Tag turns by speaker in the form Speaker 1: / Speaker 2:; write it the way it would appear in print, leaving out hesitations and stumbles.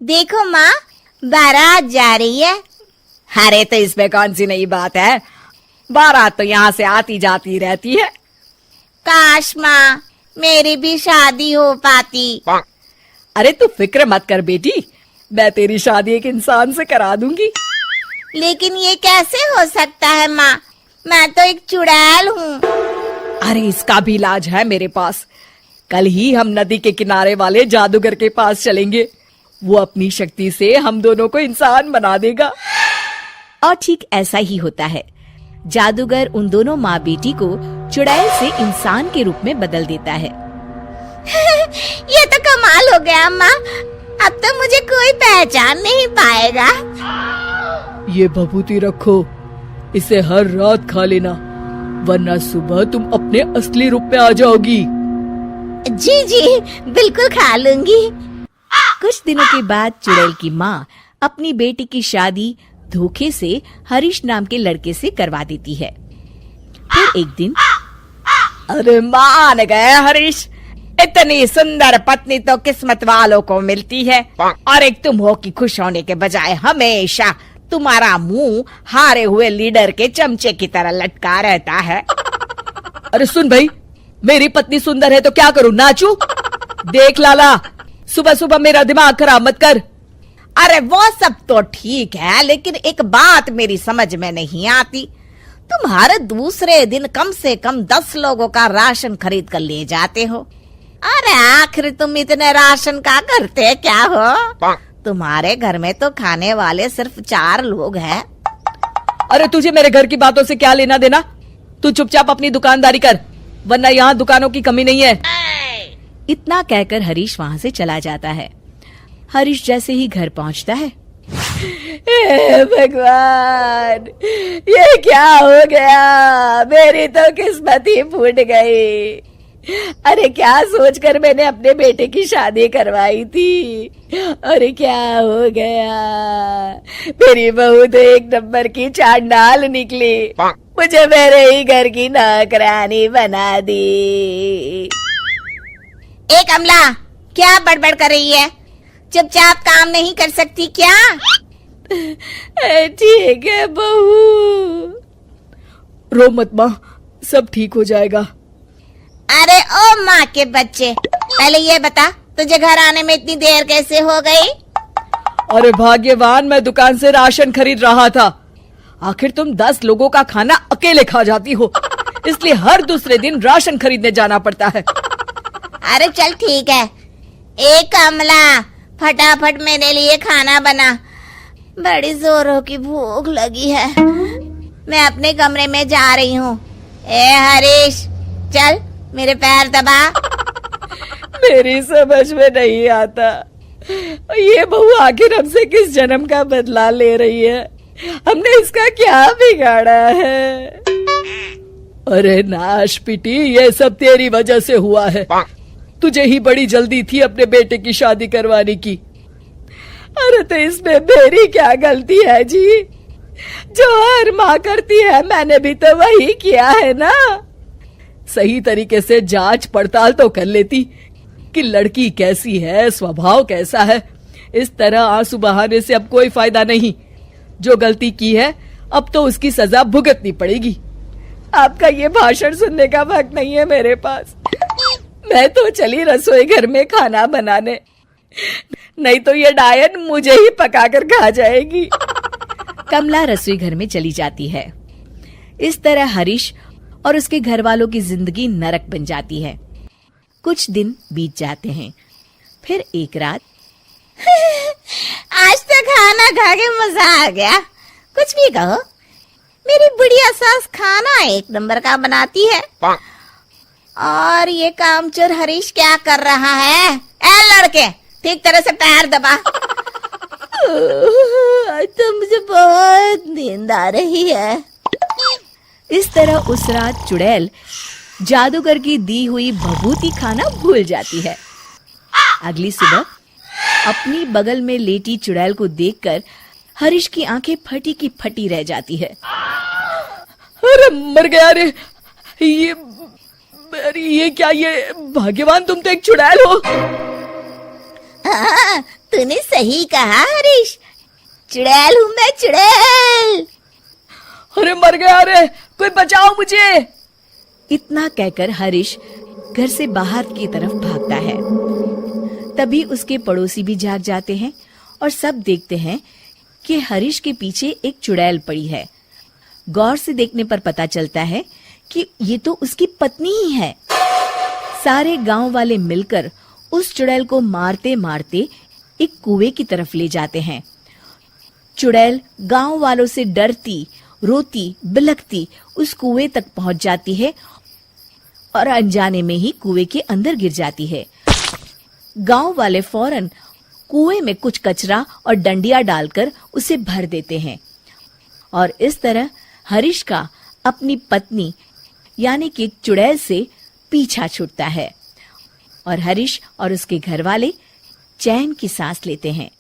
Speaker 1: देखो माँ, बारात जा रही है।
Speaker 2: अरे तो इसमें कौन सी नई बात है, बारात तो यहाँ से आती जाती रहती है।
Speaker 1: काश माँ मेरी भी शादी हो पाती।
Speaker 2: अरे तू फिक्र मत कर बेटी, मैं तेरी शादी एक इंसान से करा दूंगी।
Speaker 1: लेकिन ये कैसे हो सकता है माँ, मैं तो एक चुड़ैल हूँ।
Speaker 2: अरे इसका भी इलाज है मेरे पास। कल ही हम नदी के किनारे वाले जादूगर के पास चलेंगे, वो अपनी शक्ति से हम दोनों को इंसान बना देगा।
Speaker 3: और ठीक ऐसा ही होता है। जादूगर उन दोनों माँ बेटी को चुड़ैल से इंसान के रूप में बदल देता है।
Speaker 1: ये तो कमाल हो गया माँ, अब तो मुझे कोई पहचान नहीं पाएगा।
Speaker 2: ये भभूति रखो, इसे हर रात खा लेना, वरना सुबह तुम अपने असली रूप में आ जाओगी।
Speaker 1: जी जी बिल्कुल खा लूंगी।
Speaker 3: कुछ दिनों के बाद चुड़ैल की माँ अपनी बेटी की शादी धोखे से हरीश नाम के लड़के से करवा देती है। फिर एक दिन,
Speaker 2: अरे मान गए हरीश, इतनी सुंदर पत्नी तो किस्मत वालों को मिलती है, और एक तुम हो कि खुश होने के बजाय हमेशा तुम्हारा मुंह हारे हुए लीडर के चमचे की तरह लटका रहता है। अरे सुन भाई, मेरी पत्नी सुंदर है तो क्या करूं, नाचूं? देख लाला, सुबह सुबह मेरा दिमाग खराब मत कर। अरे वो सब तो ठीक है, लेकिन एक बात मेरी समझ में नहीं आती, तुम हर दूसरे दिन कम से कम 10 लोगों का राशन खरीद कर ले जाते हो। अरे आखिर तुम इतने राशन का करते क्या हो? तुम्हारे घर में तो खाने वाले सिर्फ 4 लोग हैं। अरे तुझे मेरे घर की बातों से क्या लेना देना, तू चुपचाप अपनी दुकानदारी कर, वरना यहाँ दुकानों की कमी नहीं है।
Speaker 3: इतना कहकर हरीश वहाँ से चला जाता है। हरीश जैसे ही घर पहुँचता है,
Speaker 2: हे भगवान, ये क्या हो गया, मेरी तो किस्मत ही फूट गई। अरे क्या सोचकर मैंने अपने बेटे की शादी करवाई थी, अरे क्या हो गया, मेरी बहू तो एक नंबर की चांडाल निकली, मुझे मेरे ही घर की नौकरानी बना दी।
Speaker 1: ए कमला, क्या बड़बड़ कर रही है? चुपचाप काम नहीं कर सकती क्या?
Speaker 2: ठीक है बहू, रो मत माँ, सब ठीक हो जाएगा।
Speaker 1: अरे ओ माँ के बच्चे, पहले ये बता तुझे घर आने में इतनी देर कैसे हो गई?
Speaker 2: अरे भाग्यवान, मैं दुकान से राशन खरीद रहा था। आखिर तुम 10 लोगों का खाना अकेले खा जाती हो, इसलिए हर दूसरे दिन राशन खरीदने जाना पड़ता है।
Speaker 1: अरे चल ठीक है। ए कमला, फटाफट मेरे लिए खाना बना, बड़ी जोरों की भूख लगी है। मैं अपने कमरे में जा रही हूँ। ए हरीश, चल मेरे पैर दबा।
Speaker 2: मेरी समझ में नहीं आता, ये बहू आखिर हमसे किस जन्म का बदला ले रही है, हमने इसका क्या बिगाड़ा है? अरे नाश पिटी, ये सब तेरी वजह से हुआ है, तुझे ही बड़ी जल्दी थी अपने बेटे की शादी करवाने की। अरे तो इसमें मेरी क्या गलती है जी, जो हर माँ करती है मैंने भी तो वही किया है ना। सही तरीके से जांच पड़ताल तो कर लेती कि लड़की कैसी है, स्वभाव कैसा है। इस तरह आंसू बहाने से अब कोई फायदा नहीं, जो गलती की है अब तो उसकी सजा भुगतनी पड़ेगी। आपका ये भाषण सुनने का वक्त नहीं है मेरे पास, मैं तो चली रसोई घर में खाना बनाने, नहीं तो ये डायन मुझे ही पकाकर खा जाएगी।
Speaker 3: कमला रसोई घर में चली जाती है। इस तरह हरीश और उसके घर वालों की जिंदगी नरक बन जाती है। कुछ दिन बीत जाते हैं। फिर एक रात,
Speaker 1: आज तो खाना खा के मजा आ गया। कुछ भी कहो, मेरी बुढ़िया सास खाना एक नंबर का बनाती है। और ये कामचोर हरीश क्या कर रहा है? ए लड़के, ठीक तरह से पैर दबा। आज तो मुझे बहुत नींद आ रही है।
Speaker 3: इस तरह उस रात चुड़ैल जादूगर की दी हुई भभूति खाना भूल जाती है। अगली सुबह अपनी बगल में लेटी चुड़ैल को देखकर हरीश की आंखें फटी की फटी रह जाती है।
Speaker 2: अरे मर गया रे, ये क्या, ये भाग्यवान तुम तो एक चुड़ैल हो।
Speaker 1: तूने सही कहा हरीश, चुड़ैल हूँ मैं, चुड़ैल।
Speaker 2: अरे मर गया, अरे कोई बचाओ मुझे।
Speaker 3: इतना कहकर हरीश घर से बाहर की तरफ भागता है। तभी उसके पड़ोसी भी जाग जाते हैं और सब देखते हैं कि हरीश के पीछे एक चुड़ैल पड़ी है। गौर से देखने पर पता चलता है कि ये तो उसकी पत्नी ही है। सारे गांव वाले मिलकर उस चुड़ैल को मारते मारते एक कुएं की तरफ ले जाते हैं। चुड़ैल गांव वालों से डरती, रोती, बिलखती उस कुएं तक पहुंच जाती है और अनजाने में ही कुएं के अंदर गिर जाती है। गांव वाले फौरन कुएं में कुछ कचरा और डंडिया डालकर उसे भर देते हैं और इस तरह हरीश का अपनी पत्नी यानी कि चुड़ैल से पीछा छूटता है और हरीश और उसके घर वाले चैन की सांस लेते हैं।